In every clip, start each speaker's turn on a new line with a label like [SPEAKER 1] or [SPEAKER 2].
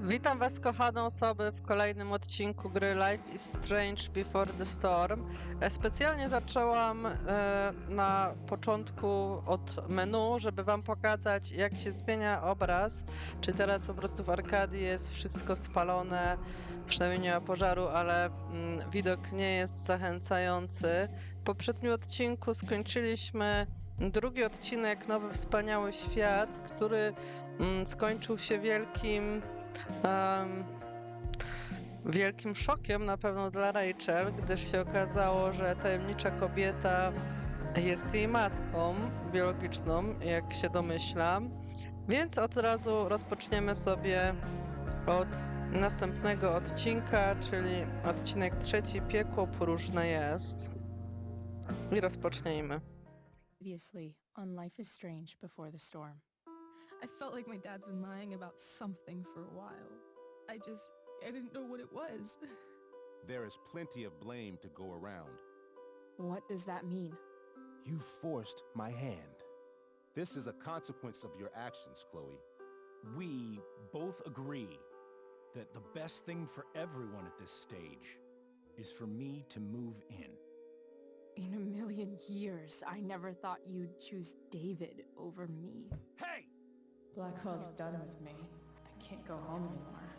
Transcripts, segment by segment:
[SPEAKER 1] Witam Was, kochane osoby, w kolejnym odcinku gry Life is Strange Before the Storm. Specjalnie zaczęłam na początku od menu, żeby Wam pokazać, jak się zmienia obraz. Czy teraz po prostu w Arkadii jest wszystko spalone, przynajmniej nie ma pożaru, ale widok nie jest zachęcający. W poprzednim odcinku skończyliśmy drugi odcinek, Nowy Wspaniały Świat, który skończył się wielkim szokiem na pewno dla Rachel, gdyż się okazało, że tajemnicza kobieta jest jej matką biologiczną, jak się domyślam. Więc od razu rozpoczniemy sobie od następnego odcinka, czyli odcinek trzeci, Piekło, próżne jest. I rozpocznijmy.
[SPEAKER 2] Previously on Life is Strange Before the Storm.
[SPEAKER 3] I felt like my dad's been lying about something for a while. I didn't know what it was.
[SPEAKER 4] There is plenty of blame to go around.
[SPEAKER 2] What does that mean?
[SPEAKER 4] You forced my hand. This is a consequence of your actions, Chloe.
[SPEAKER 5] We both agree that the best thing for everyone at this stage is for me to move in.
[SPEAKER 2] In a million years, I never thought you'd choose David over me.
[SPEAKER 5] Hey!
[SPEAKER 2] Blackwell's done with me. I can't go home anymore.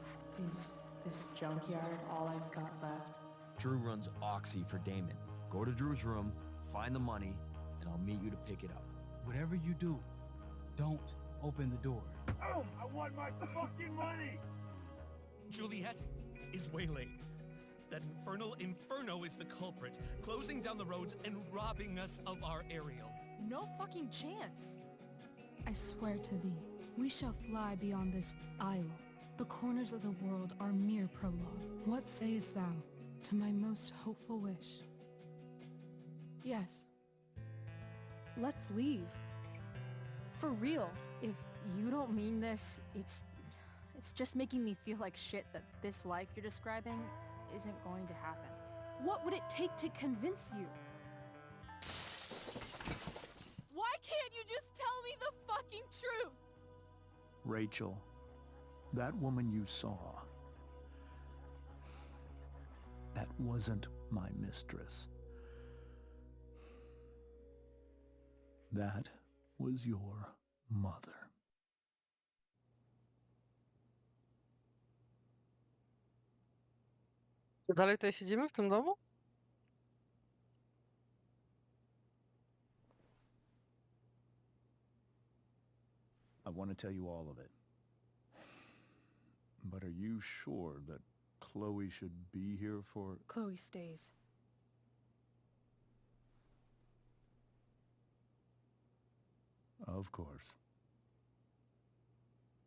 [SPEAKER 2] Is this junkyard all I've got left?
[SPEAKER 6] Drew runs Oxy for Damon. Go to Drew's room, find the money, and I'll meet you to pick it up.
[SPEAKER 7] Whatever you do, don't open the door.
[SPEAKER 8] Oh, I want my fucking money!
[SPEAKER 9] Juliet is waylaid. That infernal Inferno is the culprit, closing down the roads and robbing us of our aerial.
[SPEAKER 3] No fucking chance.
[SPEAKER 10] I swear to thee, we shall fly beyond this isle. The corners of the world are mere prologue. What sayest thou to my most hopeful wish?
[SPEAKER 2] Yes. Let's leave. For real. If you don't mean this, it's just making me feel like shit that this life you're describing isn't going to happen. What would it take to convince you?
[SPEAKER 3] Why can't you just tell me the fucking truth?
[SPEAKER 5] Rachel, that woman you saw, that wasn't my mistress. That was your mother.
[SPEAKER 1] Dalej tutaj siedzimy w tym domu?
[SPEAKER 5] I want to tell you all of it. But are you sure that Chloe should be here for...
[SPEAKER 2] Chloe stays.
[SPEAKER 5] Of course.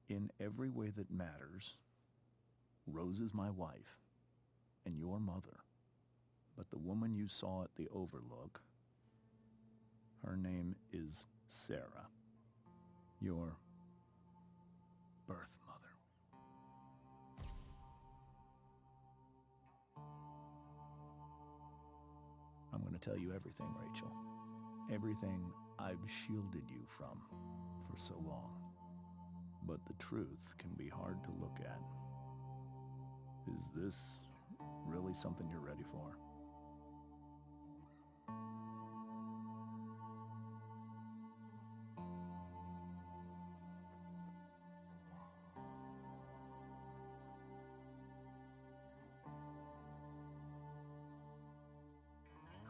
[SPEAKER 5] In every way that matters, Rose is my wife and your mother. But the woman you saw at the Overlook, her name is Sarah, your birth mother. I'm going to tell you everything, Rachel. Everything I've shielded you from for so long. But the truth can be hard to look at. Is this really something you're ready for?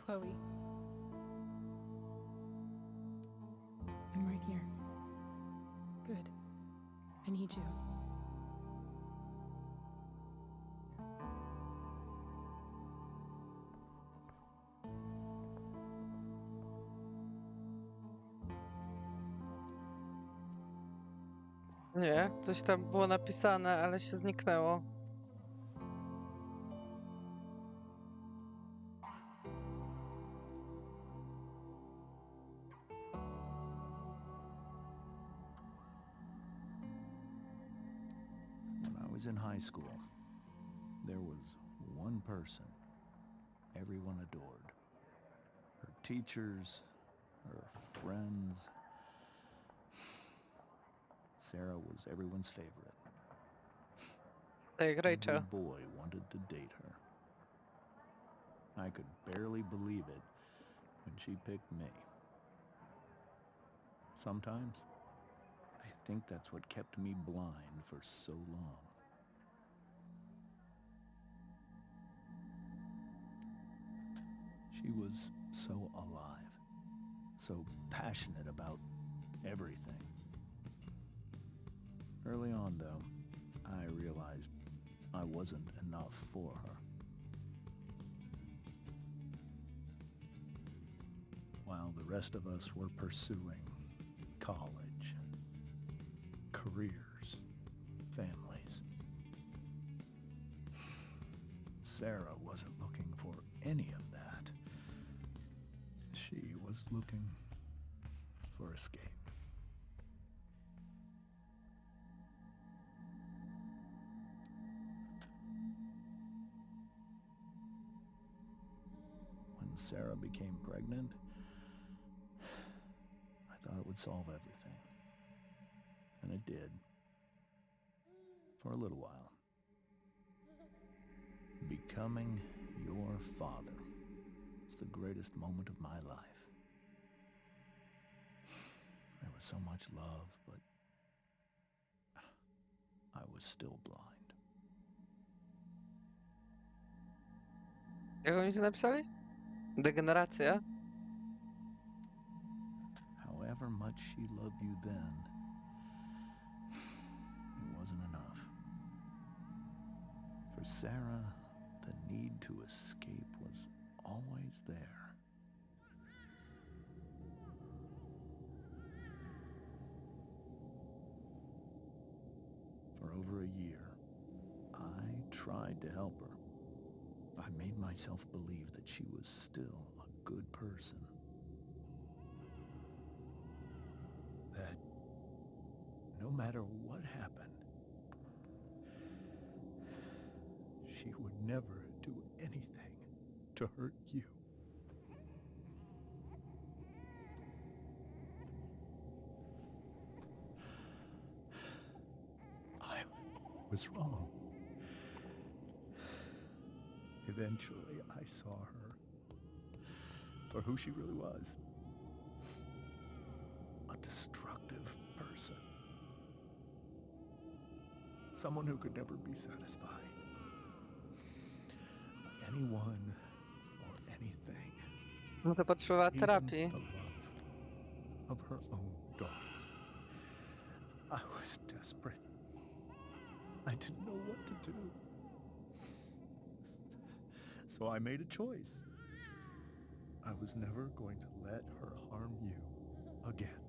[SPEAKER 2] Chloe. I'm right here. Good. I need you.
[SPEAKER 1] Nie, coś tam było napisane, ale się zniknęło.
[SPEAKER 5] When I was in high school, there was one person everyone adored. Her teachers, her friends. Sarah was everyone's favorite.
[SPEAKER 1] Tak, Rachel.
[SPEAKER 5] Every boy wanted to date her. I could barely believe it when she picked me. Sometimes, I think that's what kept me blind for so long. She was so alive, so passionate about everything. Early on, though, I realized I wasn't enough for her. While the rest of us were pursuing college, careers, families, Sarah wasn't looking for any of that. She was looking for escape. When Sarah became pregnant, I thought it would solve everything. And it did. For a little while. Becoming your father was the greatest moment of my life. There was so much love, but I was still blind.
[SPEAKER 1] Jak oni to napisali? Degeneracja?
[SPEAKER 5] However much she loved you then, it wasn't enough. For Sarah, the need to escape was always there. For over a year, I tried to help her. I made myself believe that she was still a good person. That no matter what happened, she would never do anything to hurt you. I was wrong. Eventually, I saw her for who she really was. A destructive person. Someone who could never be satisfied by anyone or anything.
[SPEAKER 1] No to potrzebowała
[SPEAKER 5] Even
[SPEAKER 1] terapii.
[SPEAKER 5] the love of her own daughter. I was desperate. I didn't know what to do. So I made a choice. I was never going to let her harm you again.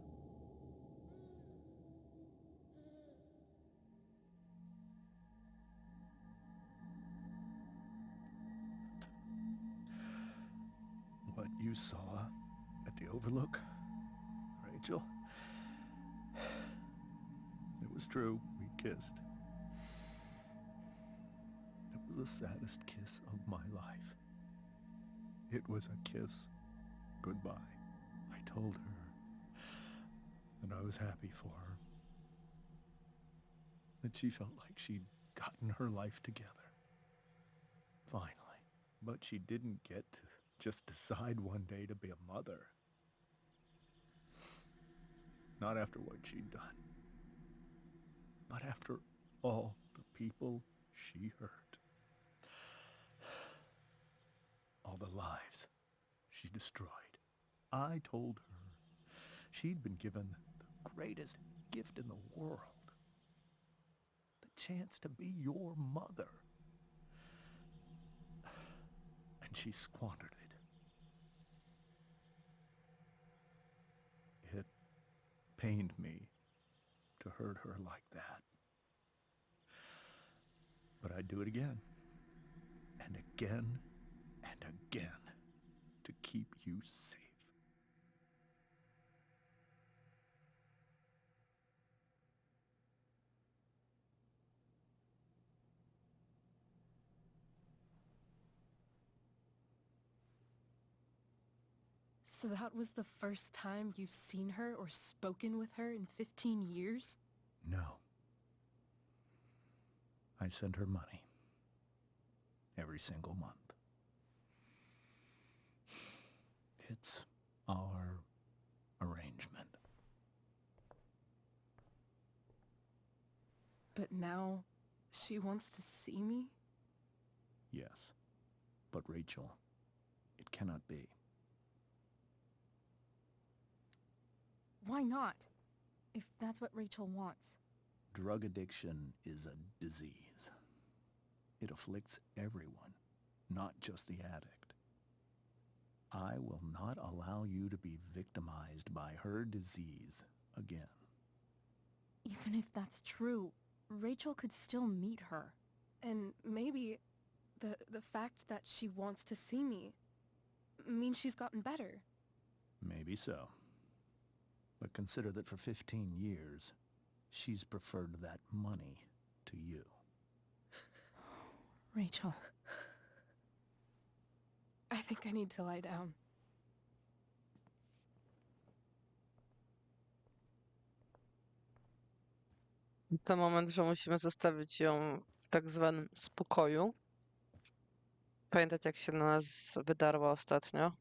[SPEAKER 5] What you saw at the Overlook, Rachel, it was true. We kissed. It was the saddest kiss of my life. It was a kiss goodbye. I told her that I was happy for her. That she felt like she'd gotten her life together. Finally. But she didn't get to just decide one day to be a mother. Not after what she'd done. Not after all the people she hurt. All the lives she destroyed. I told her she'd been given the greatest gift in the world. The chance to be your mother. And she squandered it. It pained me to hurt her like that. But I'd do it again. And again. And again. To keep you safe.
[SPEAKER 10] So that was the first time you've seen her or spoken with her in 15 years?
[SPEAKER 5] No. I I send her money. Every single month. It's our arrangement.
[SPEAKER 3] But now she wants to see me?
[SPEAKER 5] Yes. But Rachel, it cannot be.
[SPEAKER 2] Why not? If that's what Rachel wants.
[SPEAKER 5] Drug addiction is a disease. It afflicts everyone, not just the addict. I will not allow you to be victimized by her disease again.
[SPEAKER 2] Even if that's true, Rachel could still meet her.
[SPEAKER 3] And maybe the fact that she wants to see me means she's gotten better.
[SPEAKER 5] Maybe so. But consider that for 15 years, she's preferred that money to you.
[SPEAKER 2] Rachel.
[SPEAKER 3] I think I need to lie down.
[SPEAKER 1] To moment, że musimy zostawić ją w tak zwanym spokoju. Pamiętać, jak się na nas wydarła ostatnio?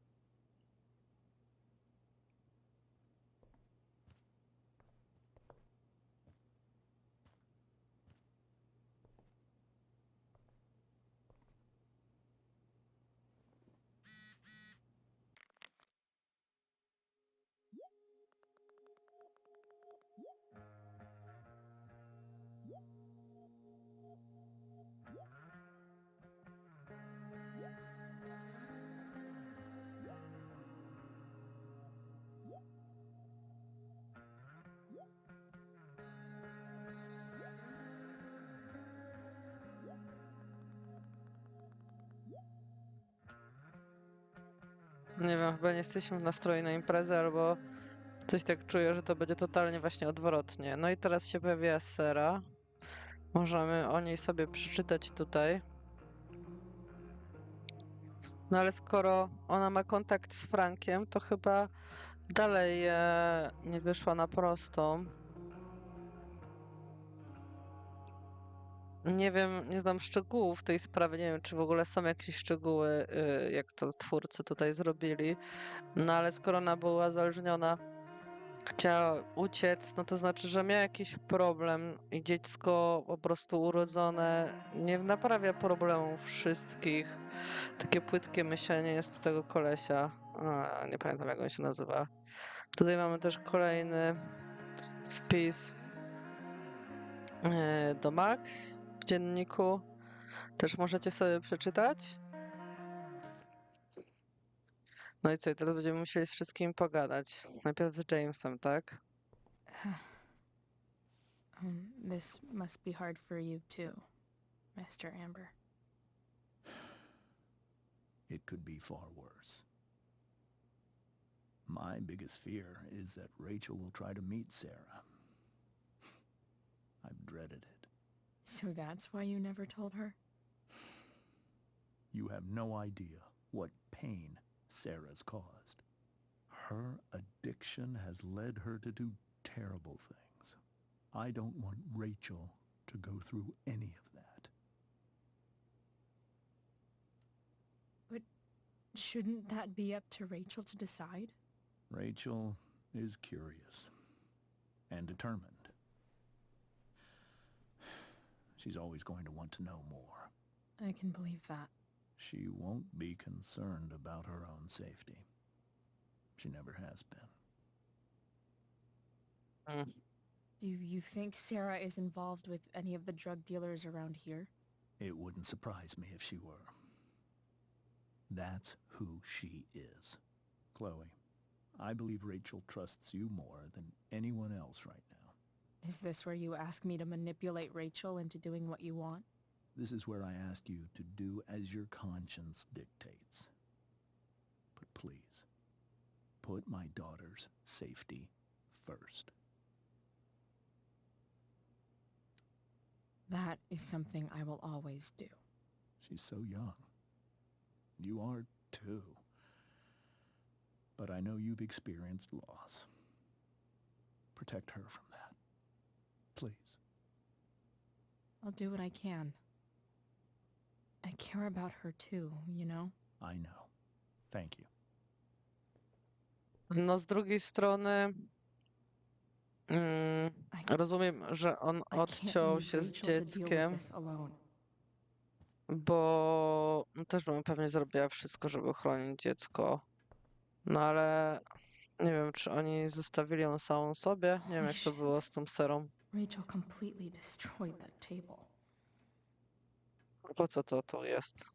[SPEAKER 1] Nie wiem, chyba nie jesteśmy w nastroju na imprezę, albo coś tak czuję, że to będzie totalnie właśnie odwrotnie. No i teraz się pojawia Sera. Możemy o niej sobie przeczytać tutaj. No ale skoro ona ma kontakt z Frankiem, to chyba dalej nie wyszła na prostą. Nie wiem, nie znam szczegółów tej sprawy, nie wiem, czy w ogóle są jakieś szczegóły, jak to twórcy tutaj zrobili. No ale skoro ona była uzależniona, chciała uciec, no to znaczy, że miała jakiś problem i dziecko po prostu urodzone nie naprawia problemów wszystkich. Takie płytkie myślenie jest tego kolesia. Nie pamiętam, jak on się nazywa. Tutaj mamy też kolejny wpis do Max w dzienniku. Też możecie sobie przeczytać. No i co, i teraz będziemy musieli z wszystkimi pogadać. Najpierw z Jamesem, tak?
[SPEAKER 2] This must be hard for you too, Mr. Amber.
[SPEAKER 5] It could be far worse. My biggest fear is that Rachel will try to meet Sarah. I've dreaded it.
[SPEAKER 2] So that's why you never told her?
[SPEAKER 5] You have no idea what pain Sarah's caused. Her addiction has led her to do terrible things. I don't want Rachel to go through any of that.
[SPEAKER 2] But shouldn't that be up to Rachel to decide?
[SPEAKER 5] Rachel is curious and determined. She's always going to want to know more.
[SPEAKER 2] I can believe that.
[SPEAKER 5] She won't be concerned about her own safety. She never has been.
[SPEAKER 2] Do you think Sarah is involved with any of the drug dealers around here?
[SPEAKER 5] It wouldn't surprise me if she were. That's who she is. Chloe, I believe Rachel trusts you more than anyone else right now.
[SPEAKER 2] Is this where you ask me to manipulate Rachel into doing what you want?
[SPEAKER 5] This is where I ask you to do as your conscience dictates. But please, put my daughter's safety first.
[SPEAKER 2] That is something I will always do.
[SPEAKER 5] She's so young. You are too. But I know you've experienced loss. Protect her from that. Please.
[SPEAKER 2] I'll do what I can. I care about her too, you know?
[SPEAKER 5] I know. Thank you.
[SPEAKER 1] No z drugiej strony rozumiem, że on
[SPEAKER 2] I can't
[SPEAKER 1] odciął
[SPEAKER 2] leave
[SPEAKER 1] się z
[SPEAKER 2] Rachel to deal with
[SPEAKER 1] dzieckiem,
[SPEAKER 2] this alone.
[SPEAKER 1] bo też bym pewnie zrobiła wszystko, żeby chronić dziecko. No ale nie wiem, czy oni zostawili ją samą sobie. Nie wiem,
[SPEAKER 2] Holy
[SPEAKER 1] jak to było
[SPEAKER 2] shit.
[SPEAKER 1] z tą serą.
[SPEAKER 2] Rachel completely destroyed that table.
[SPEAKER 1] Po co to tu jest?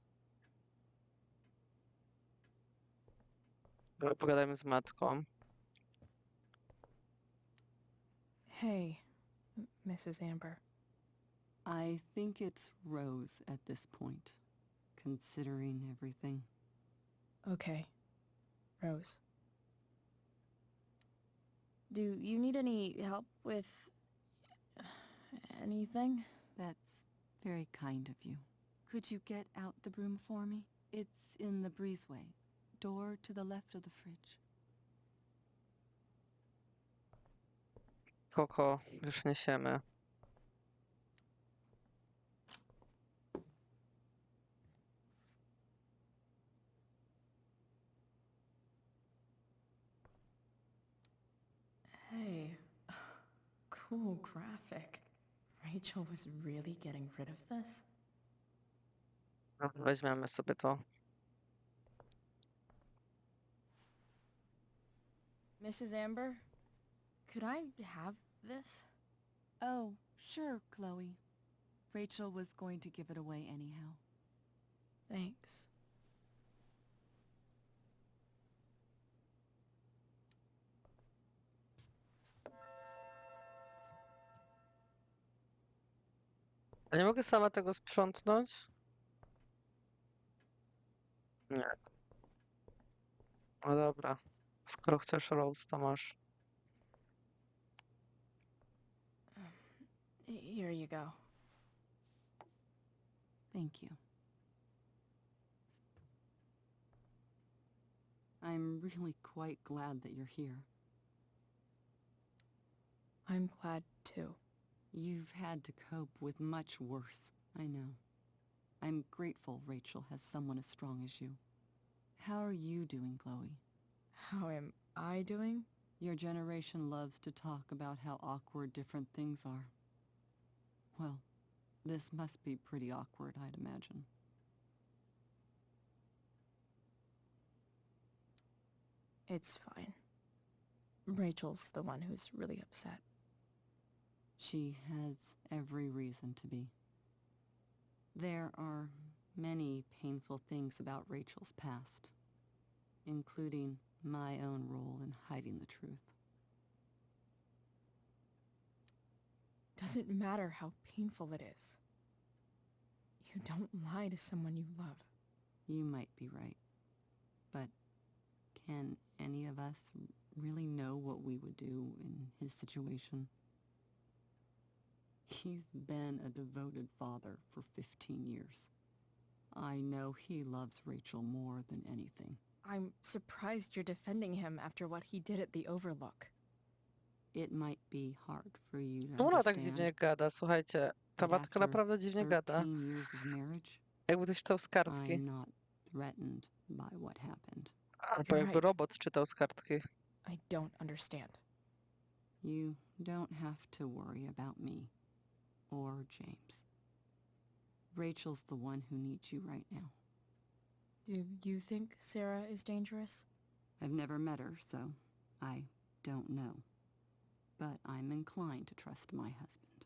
[SPEAKER 1] Pogadajmy z matką.
[SPEAKER 2] Hey, Mrs. Amber.
[SPEAKER 11] I think it's Rose at this point, considering everything.
[SPEAKER 2] Okay, Rose. Do you need any help with anything?
[SPEAKER 11] That's very kind of you. Could you get out the broom for me? It's in the breezeway, door to the left of the fridge.
[SPEAKER 1] Koko, już niesiemy.
[SPEAKER 2] Hey, cool graphic. Rachel was really getting rid of this?
[SPEAKER 1] Weźmiemy sobie to.
[SPEAKER 2] Mrs. Amber, could I have this?
[SPEAKER 11] Oh, sure, Chloe. Rachel was going to give it away anyhow.
[SPEAKER 2] Thanks.
[SPEAKER 1] A nie mogę sama tego sprzątnąć? Nie. No dobra. Skoro chcesz Rose, to masz.
[SPEAKER 2] Here you go.
[SPEAKER 11] Thank you. I'm really quite glad that you're here.
[SPEAKER 2] I'm glad too.
[SPEAKER 11] You've had to cope with much worse, I know. I'm grateful Rachel has someone as strong as you. How are you doing, Chloe?
[SPEAKER 2] How am I doing?
[SPEAKER 11] Your generation loves to talk about how awkward different things are. Well, this must be pretty awkward, I'd imagine.
[SPEAKER 2] It's fine. Rachel's the one who's really upset.
[SPEAKER 11] She has every reason to be. There are many painful things about Rachel's past, including my own role in hiding the truth.
[SPEAKER 2] Doesn't matter how painful it is. You don't lie to someone you love.
[SPEAKER 11] You might be right, but can any of us really know what we would do in his situation? He's been a devoted father for 15 years. I know he loves Rachel more than anything.
[SPEAKER 2] I'm surprised you're defending him after what he did at the Overlook.
[SPEAKER 11] It might be hard for you to
[SPEAKER 1] Czemu ona tak
[SPEAKER 11] understand,
[SPEAKER 1] dziwnie gada? Słuchajcie, ta
[SPEAKER 11] but
[SPEAKER 1] matka
[SPEAKER 11] after
[SPEAKER 1] naprawdę dziwnie gada.
[SPEAKER 11] 13 years of marriage,
[SPEAKER 1] Jakby ktoś czytał z kartki.
[SPEAKER 11] I'm not threatened by what happened.
[SPEAKER 1] Albo
[SPEAKER 2] You're
[SPEAKER 1] jakby
[SPEAKER 2] right.
[SPEAKER 1] robot czytał z kartki.
[SPEAKER 2] I don't understand.
[SPEAKER 11] You don't have to worry about me or James. Rachel's the one who needs you right now.
[SPEAKER 2] Do you think Sarah is dangerous?
[SPEAKER 11] I've never met her, so I don't know. But I'm inclined to trust my husband.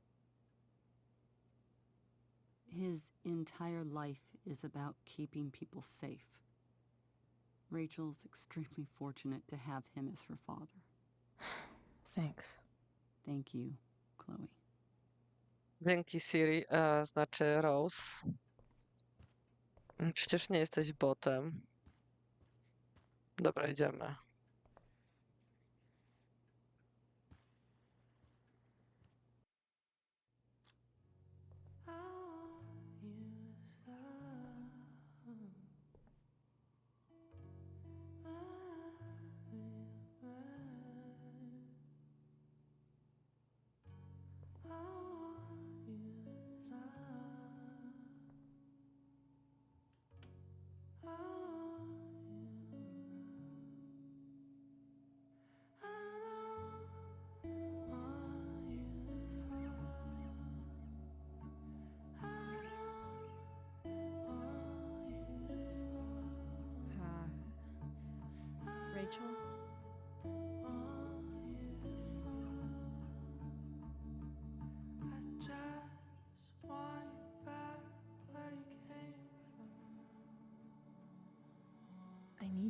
[SPEAKER 11] His entire life is about keeping people safe. Rachel's extremely fortunate to have him as her father.
[SPEAKER 2] Thanks.
[SPEAKER 11] Thank you, Chloe.
[SPEAKER 1] Dzięki Siri, znaczy Rose. Przecież nie jesteś botem. Dobra, idziemy.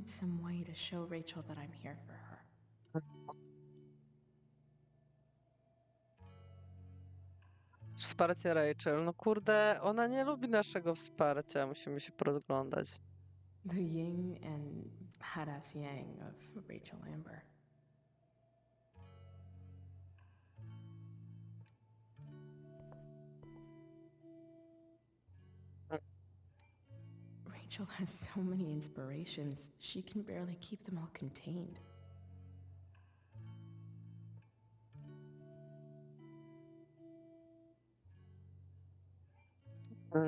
[SPEAKER 2] need some way to show Rachel that I'm here for her.
[SPEAKER 1] Wsparcie Rachel. No kurde, ona nie lubi naszego wsparcia. Musimy się porozglądać.
[SPEAKER 2] The yin and badass yang of Rachel Amber. Rachel has so many inspirations, she can barely keep them all contained.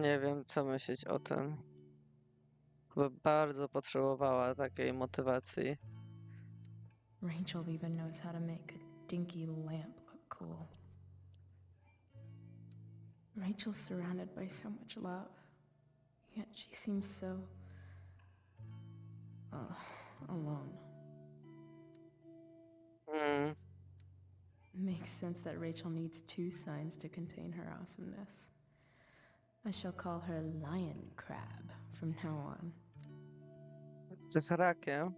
[SPEAKER 1] Nie wiem, co myśleć o tym. Chyba bardzo potrzebowała takiej motywacji.
[SPEAKER 2] Rachel even knows how to make a dinky lamp look cool. Rachel's surrounded by so much love, yet she seems so... alone. Makes sense that Rachel needs two signs to contain her awesomeness. I shall call her Lion Crab from now on.
[SPEAKER 1] Jesteś rakiem.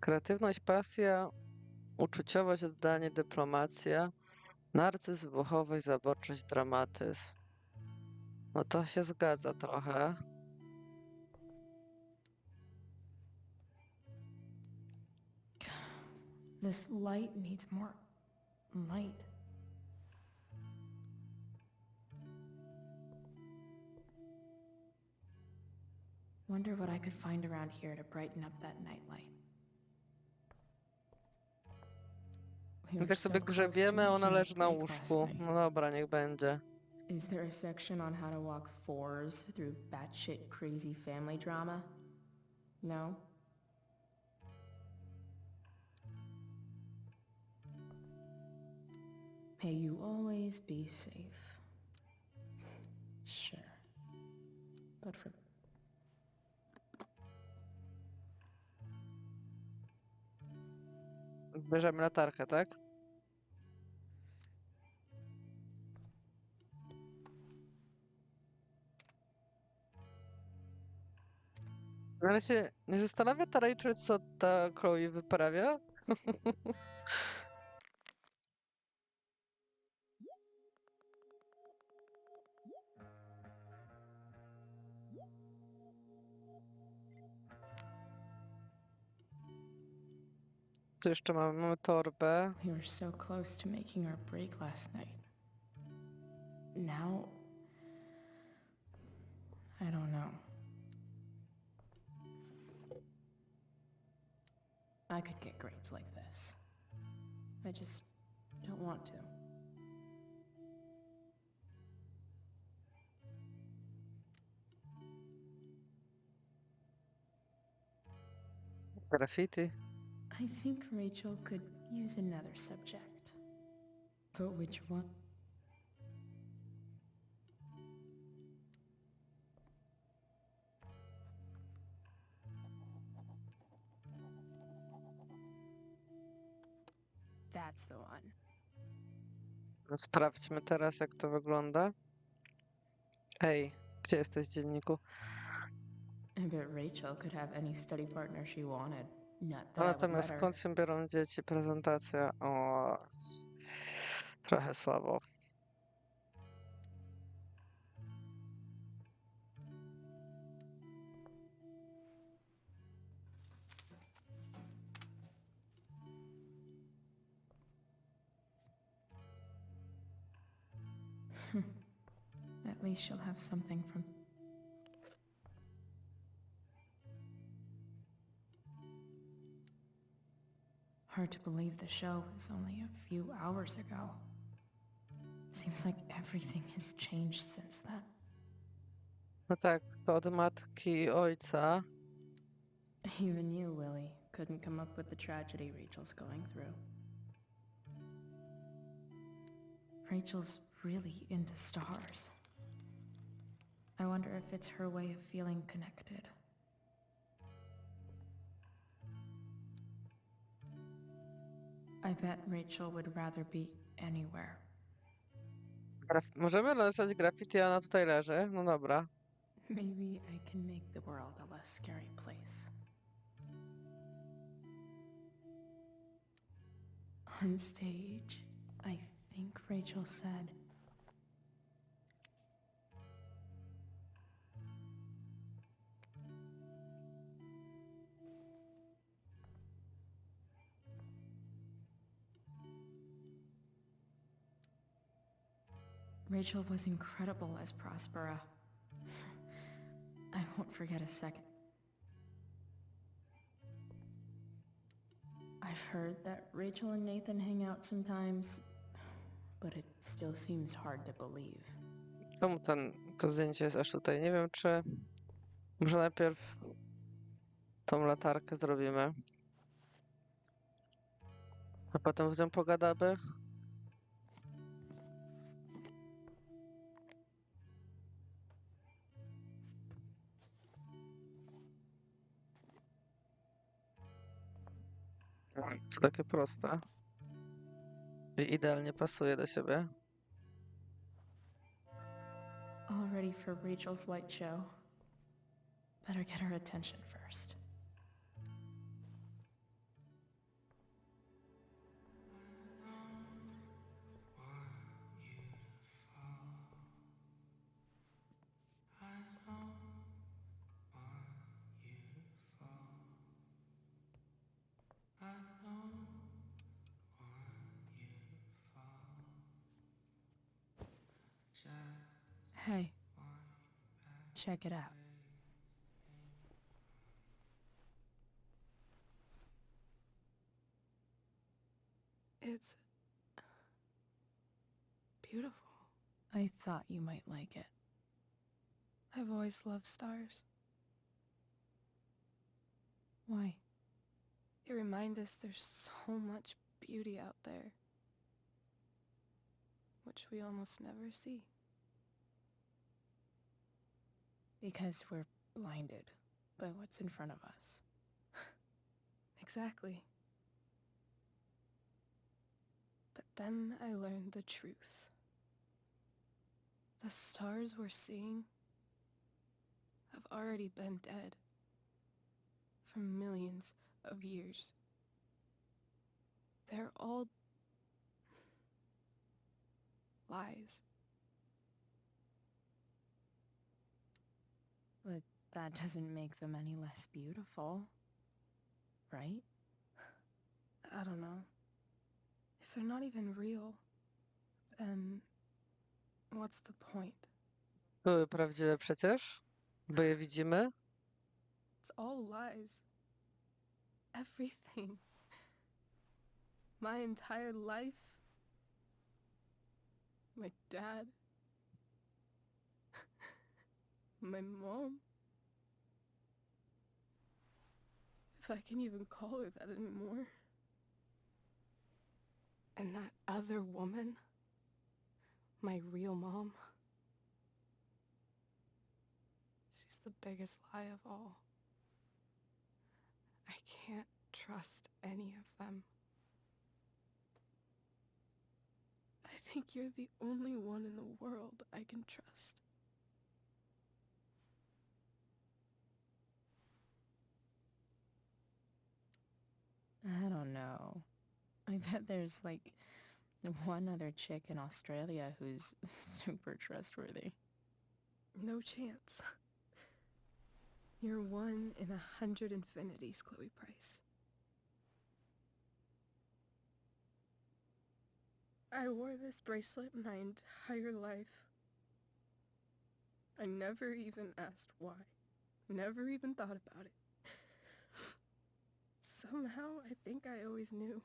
[SPEAKER 1] Kreatywność, pasja, uczuciowość, oddanie, dyplomacja, narcyzm, wybuchowość, zaborczość, dramatyzm. No to się zgadza trochę.
[SPEAKER 2] This light needs more light. Wonder what I could find around here to brighten up that nightlight.
[SPEAKER 1] Jak sobie grzebiemy, ona leży na łóżku. No dobra, niech będzie.
[SPEAKER 2] Is there a section on how to walk fours through batshit crazy family drama? No? May you always be safe. Sure. But for...
[SPEAKER 1] Bierzemy latarkę, tak? Ale się nie zastanawia ta Rachel, co ta Chloe wyprawia? Tu jeszcze mamy torbę.
[SPEAKER 2] We were so close to making our break last night. Now... I don't know. I could get grades like this. I just don't want to.
[SPEAKER 1] Graffiti.
[SPEAKER 2] I think Rachel could use another subject. But which one? That's the one.
[SPEAKER 1] No sprawdźmy teraz, jak to wygląda. Ej, gdzie jesteś, dzienniku?
[SPEAKER 2] I bet Rachel could have any study partner she wanted. Not that I would
[SPEAKER 1] Natomiast
[SPEAKER 2] let her.
[SPEAKER 1] skąd się biorą dzieci? Prezentacja. O, trochę słabo.
[SPEAKER 2] At least she'll have something from... Hard to believe the show was only a few hours ago. Seems like everything has changed since then.
[SPEAKER 1] No tak, to od matki i ojca.
[SPEAKER 2] Even you, Willie, couldn't come up with the tragedy Rachel's going through. Rachel's really into stars. I wonder if it's her way of feeling connected. I bet Rachel would rather be anywhere.
[SPEAKER 1] Możemy napisać graffiti, a ona tutaj leży. No dobra.
[SPEAKER 2] Maybe I can make the world a less scary place.
[SPEAKER 10] one stage, I think Rachel said, Rachel was incredible as Prospera. I won't forget a second. I've heard that Rachel and Nathan hang out sometimes, but it still seems hard to believe.
[SPEAKER 1] Czemu to zdjęcie jest aż tutaj? Nie wiem, czy może najpierw tą latarkę zrobimy, a potem z nią pogadamy. To takie proste. I idealnie pasuje do siebie.
[SPEAKER 10] All ready for Rachel's light show. Better get her attention first. Hey, check it out.
[SPEAKER 3] It's beautiful.
[SPEAKER 10] I thought you might like it.
[SPEAKER 3] I've always loved stars.
[SPEAKER 10] Why?
[SPEAKER 3] They remind us there's so much beauty out there, which we almost never see.
[SPEAKER 10] Because we're blinded by what's in front of us.
[SPEAKER 3] Exactly. But then I learned the truth. The stars we're seeing have already been dead for millions of years. They're all lies.
[SPEAKER 10] But that doesn't make them any less beautiful, right?
[SPEAKER 3] I don't know. If they're not even real, then what's the point?
[SPEAKER 1] Były prawdziwe przecież, bo je widzimy.
[SPEAKER 3] It's all lies. Everything. My entire life. My dad. My mom. If I can even call her that anymore. And that other woman. My real mom. She's the biggest lie of all. I can't trust any of them. I think you're the only one in the world I can trust.
[SPEAKER 10] I don't know. I bet there's like one other chick in Australia who's super trustworthy.
[SPEAKER 3] No chance. You're 1 in 100 infinities, Chloe Price. I wore this bracelet my entire life. I never even asked why. Never even thought about it. Somehow, I think I always knew.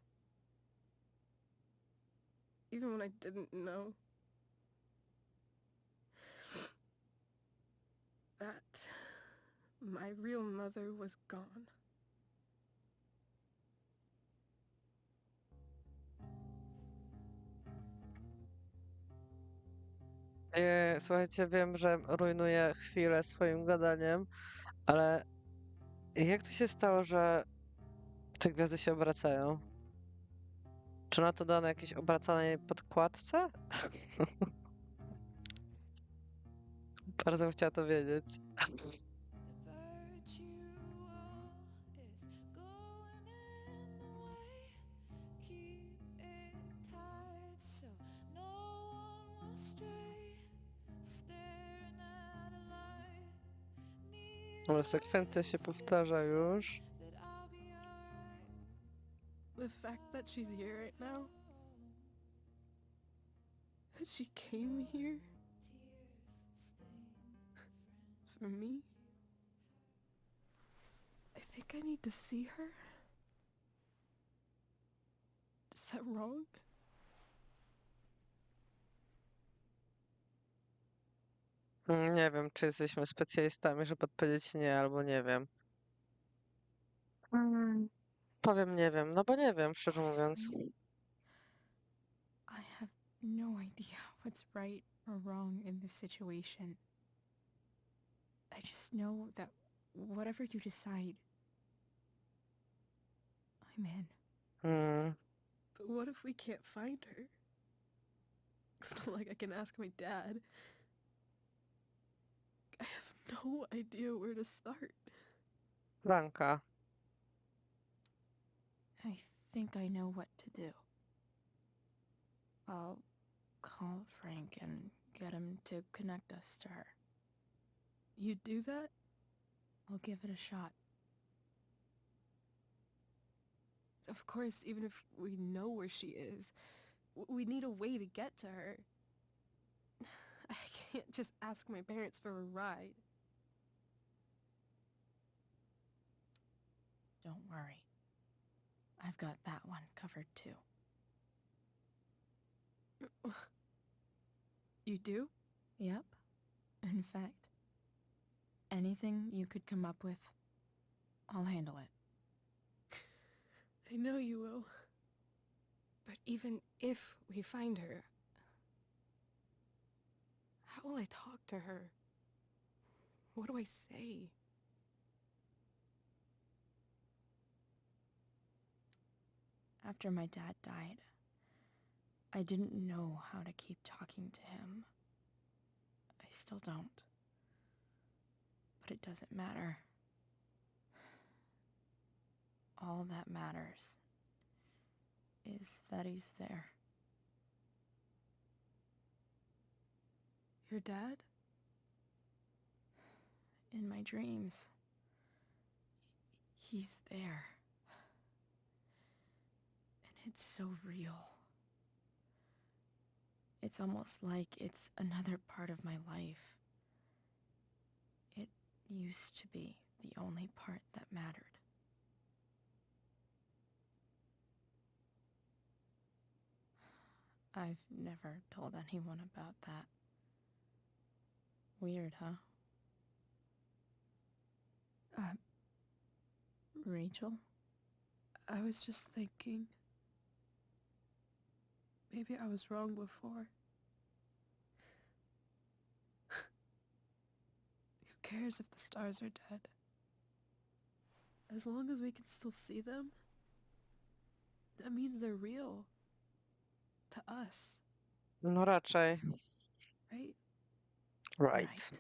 [SPEAKER 3] Even when I didn't know. That my real mother was gone.
[SPEAKER 1] Słuchajcie, wiem, że rujnuję chwilę swoim gadaniem, ale jak to się stało, że te gwiazdy się obracają? Czy na to dano jakieś obracanej podkładce? Bardzo bym chciała to wiedzieć. Ale sekwencja się powtarza już.
[SPEAKER 3] The fact that she's here right now, that she came here for me. I think I need to see her. Is that wrong?
[SPEAKER 1] Nie wiem, czy jesteśmy specjalistami, żeby odpowiedzieć nie, albo nie wiem. Powiem nie wiem, no bo nie wiem, szczerze mówiąc.
[SPEAKER 2] Honestly, I have no idea what's right or wrong in this situation. I just know that whatever you decide, I'm in.
[SPEAKER 3] But what if we can't find her? It's not like I can ask my dad. I have no idea where to start.
[SPEAKER 1] Franka.
[SPEAKER 2] I think I know what to do. I'll call Frank and get him to connect us to her.
[SPEAKER 3] You'd do that?
[SPEAKER 2] I'll give it a shot.
[SPEAKER 3] Of course, even if we know where she is, we need a way to get to her. I can't just ask my parents for a ride.
[SPEAKER 2] Don't worry. I've got that one covered too.
[SPEAKER 3] You do?
[SPEAKER 2] Yep. In fact, anything you could come up with, I'll handle it.
[SPEAKER 3] I know you will. But even if we find her, how will I talk to her? What do I say?
[SPEAKER 2] After my dad died, I didn't know how to keep talking to him. I still don't. But it doesn't matter. All that matters is that he's there.
[SPEAKER 3] Your dad?
[SPEAKER 2] In my dreams. He's there. And it's so real. It's almost like it's another part of my life. It used to be the only part that mattered. I've never told anyone about that. Weird, huh? Rachel?
[SPEAKER 3] I was just thinking. Maybe I was wrong before. Who cares if the stars are dead? As long as we can still see them, that means they're real. To us,
[SPEAKER 1] No raczej.
[SPEAKER 3] right?
[SPEAKER 1] Right.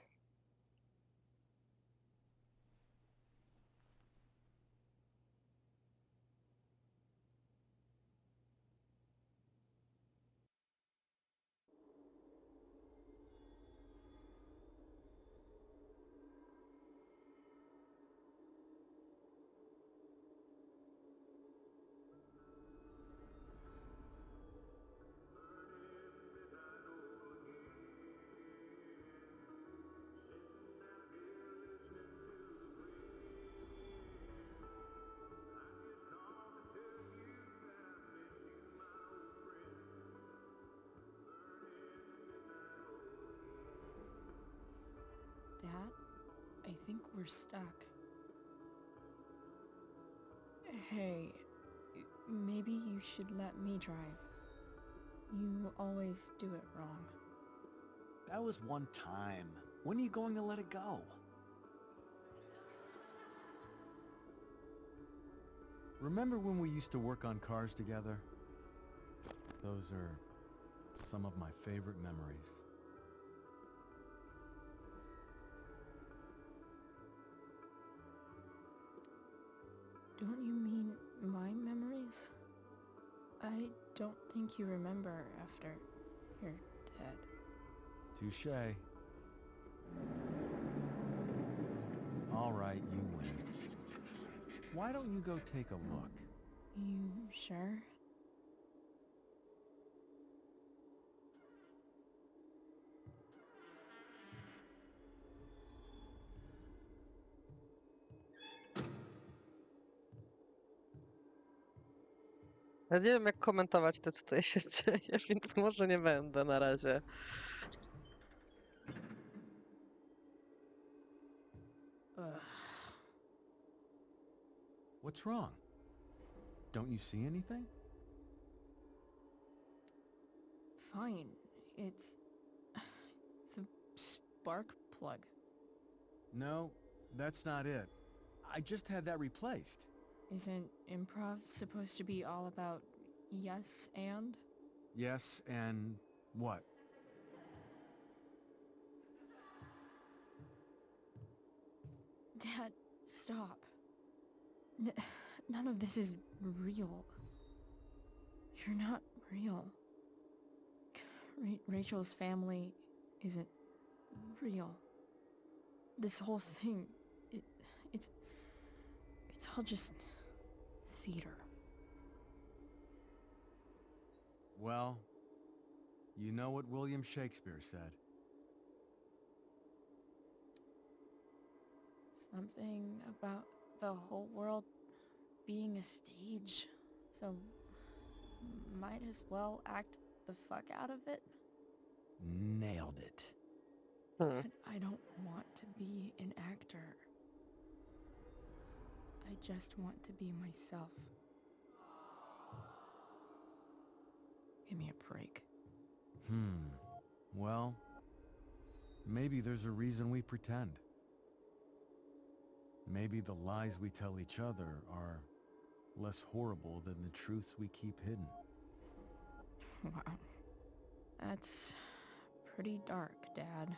[SPEAKER 2] Dad, I think we're stuck. Hey, maybe you should let me drive. You always do it wrong.
[SPEAKER 5] That was one time. When are you going to let it go?
[SPEAKER 6] Remember when we used to work on cars together? Those are some of my favorite memories.
[SPEAKER 2] Don't you mean my memories? I don't think you remember after you're dead.
[SPEAKER 6] Touché. All right, you win. Why don't you go take a look?
[SPEAKER 2] You sure?
[SPEAKER 1] Ja nie wiem, jak komentować to, co tutaj się dzieje, więc może nie będę na razie.
[SPEAKER 2] Ugh.
[SPEAKER 6] What's wrong? Don't you see anything?
[SPEAKER 2] Fine. It's the spark plug.
[SPEAKER 6] No, that's not it. I just had that replaced.
[SPEAKER 2] Isn't improv supposed to be all about yes and?
[SPEAKER 6] Yes, and what?
[SPEAKER 2] Dad, stop. None of this is real. You're not real. Rachel's family isn't real. This whole thing, it's all just theater.
[SPEAKER 6] Well, you know what William Shakespeare said.
[SPEAKER 2] Something about the whole world being a stage, so might as well act the fuck out of it.
[SPEAKER 6] Nailed it.
[SPEAKER 2] But I don't want to be an actor. I just want to be myself. Give me a break.
[SPEAKER 6] Well, maybe there's a reason we pretend. Maybe the lies we tell each other are less horrible than the truths we keep hidden.
[SPEAKER 2] Wow. That's pretty dark, Dad.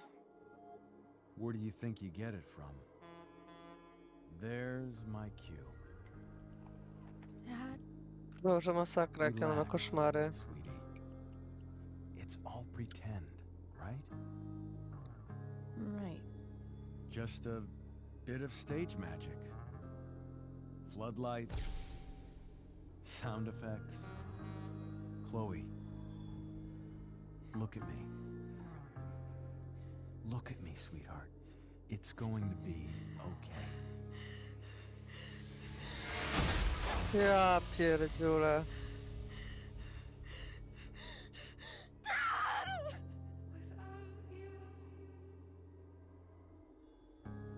[SPEAKER 6] Where do you think you get it from? There's my cue.
[SPEAKER 2] Dad?
[SPEAKER 1] Boże, masakra, jak ja mam
[SPEAKER 6] Relax,
[SPEAKER 1] koszmary.
[SPEAKER 6] sweetie. It's all pretend, right?
[SPEAKER 2] Right.
[SPEAKER 6] Just a bit of stage magic. Floodlights, sound effects. Chloe, look at me. Look at me, sweetheart. It's going to be okay.
[SPEAKER 1] Ja pierdziule.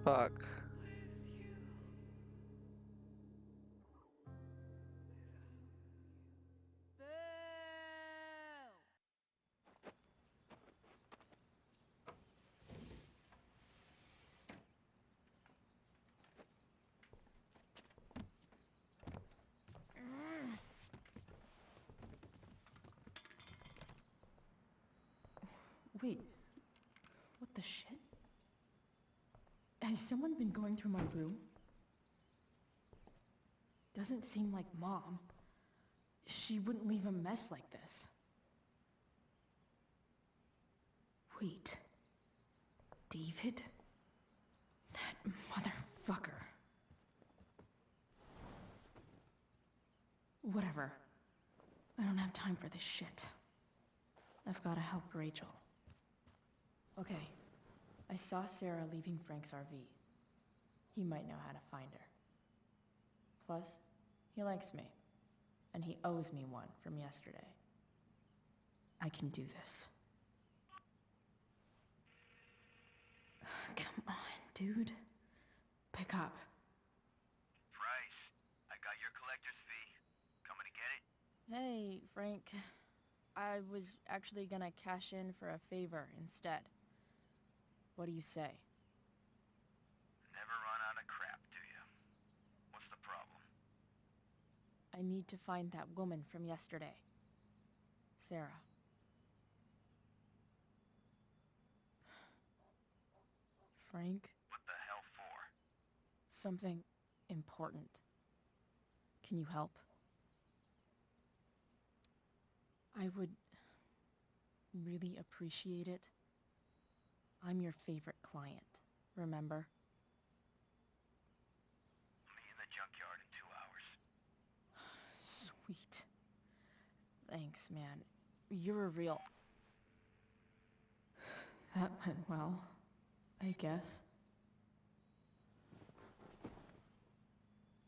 [SPEAKER 1] Fuck.
[SPEAKER 2] Wait, what the shit? Has someone been going through my room? Doesn't seem like Mom. She wouldn't leave a mess like this. Wait. David? That motherfucker. Whatever. I don't have time for this shit. I've gotta help Rachel. Okay. I saw Sarah leaving Frank's RV. He might know how to find her. Plus, he likes me. And he owes me one from yesterday. I can do this. Come on, dude. Pick up.
[SPEAKER 8] Price, I got your collector's fee. Coming to get it?
[SPEAKER 2] Hey, Frank. I was actually gonna cash in for a favor instead. What do you say?
[SPEAKER 8] Never run out of crap, do you? What's the problem?
[SPEAKER 2] I need to find that woman from yesterday. Sarah. Frank?
[SPEAKER 8] What the hell for?
[SPEAKER 2] Something important. Can you help? I would really appreciate it. I'm your favorite client, remember? sweet. Thanks, man. You're a real... That went well, I guess.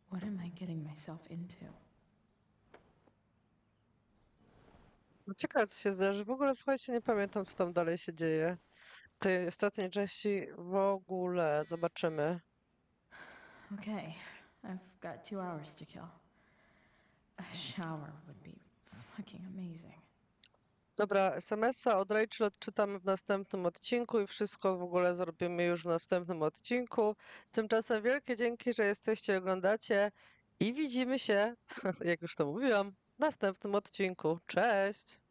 [SPEAKER 2] What am I getting myself into?
[SPEAKER 1] No ciekawe, co się zdarzy. W ogóle, słuchajcie, nie pamiętam, co tam dalej się dzieje. Tej ostatniej części w ogóle. Zobaczymy.
[SPEAKER 2] Okay, I've got 2 hours to kill. A shower would be fucking amazing.
[SPEAKER 1] Dobra, SMS-a od Rachel odczytamy w następnym odcinku i wszystko w ogóle zrobimy już w następnym odcinku. Tymczasem wielkie dzięki, że jesteście i oglądacie i widzimy się, jak już to mówiłam, w następnym odcinku. Cześć!